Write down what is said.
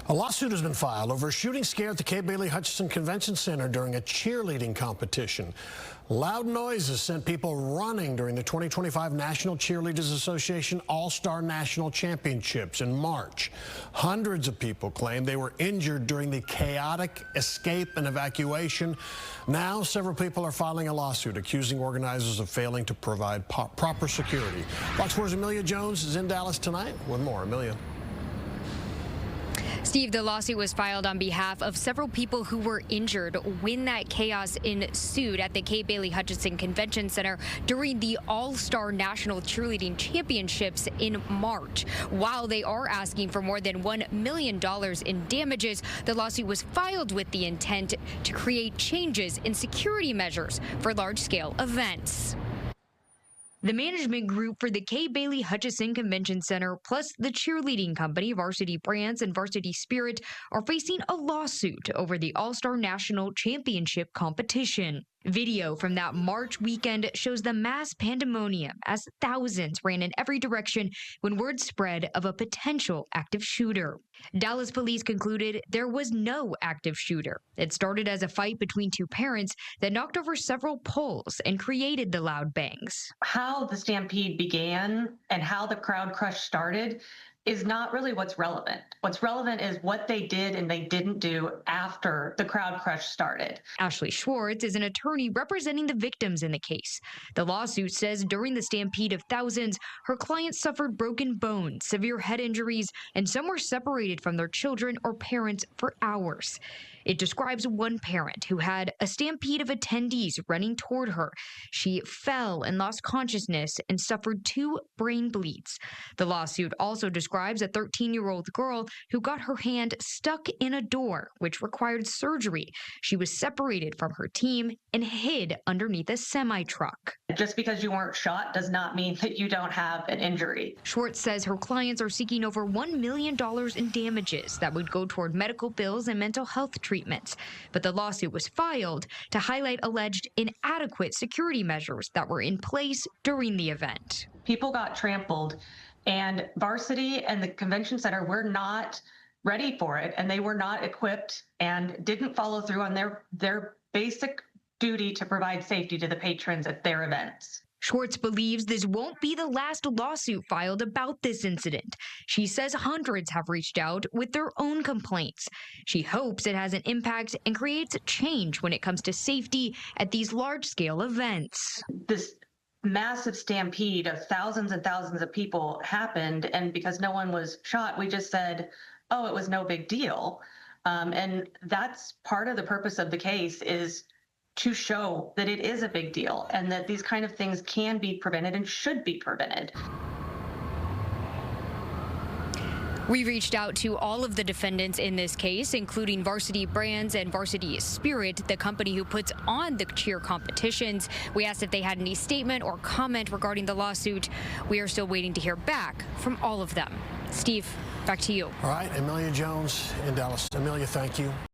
A lawsuit has been filed over a shooting scare at the Kay Bailey Hutchison Convention Center during a cheerleading competition. Loud noises sent people running during the 2025 National Cheerleaders Association All-Star National Championships in March. Hundreds of people claim they were injured during the chaotic escape and evacuation. Now, several people are filing a lawsuit accusing organizers of failing to provide proper security. Fox 4's Amelia Jones is in Dallas tonight with more. Amelia. Steve, the lawsuit was filed on behalf of several people who were injured when that chaos ensued at the Kay Bailey Hutchison Convention Center during the All-Star National Cheerleading Championships in March. While they are asking for more than $1 million in damages, the lawsuit was filed with the intent to create changes in security measures for large-scale events. The management group for the Kay Bailey Hutchison Convention Center, plus the cheerleading company Varsity Brands and Varsity Spirit, are facing a lawsuit over the All-Star National Championship competition. Video from that March weekend shows the mass pandemonium as thousands ran in every direction when word spread of a potential active shooter. Dallas police concluded there was no active shooter. It started as a fight between two parents that knocked over several poles and created the loud bangs. How the stampede began and how the crowd crush started is not really what's relevant. What's relevant is what they did and they didn't do after the crowd crush started. Ashley Schwartz is an attorney representing the victims in the case. The lawsuit says during the stampede of thousands, her clients suffered broken bones, severe head injuries, and some were separated from their children or parents for hours. It describes one parent who had a stampede of attendees running toward her. She fell and lost consciousness and suffered 2 brain bleeds. The lawsuit also describes a 13-year-old girl who got her hand stuck in a door, which required surgery. She was separated from her team and hid underneath a semi-truck. Just because you weren't shot does not mean that you don't have an injury. Schwartz says her clients are seeking over $1 million in damages that would go toward medical bills and mental health treatments. But the lawsuit was filed to highlight alleged inadequate security measures that were in place during the event. People got trampled, and Varsity and the convention center were not ready for it, and they were not equipped and didn't follow through on their basic duty to provide safety to the patrons at their events. Schwartz believes this won't be the last lawsuit filed about this incident. She says hundreds have reached out with their own complaints. She hopes it has an impact and creates change when it comes to safety at these large-scale events. This massive stampede of thousands and thousands of people happened, and because no one was shot, we just said, oh, it was no big deal. And that's part of the purpose of the case, is to show that it is a big deal and that these kind of things can be prevented and should be prevented. We reached out to all of the defendants in this case, including Varsity Brands and Varsity Spirit, the company who puts on the cheer competitions. We asked if they had any statement or comment regarding the lawsuit. We are still waiting to hear back from all of them. Steve, back to you. All right, Amelia Jones in Dallas. Amelia, thank you.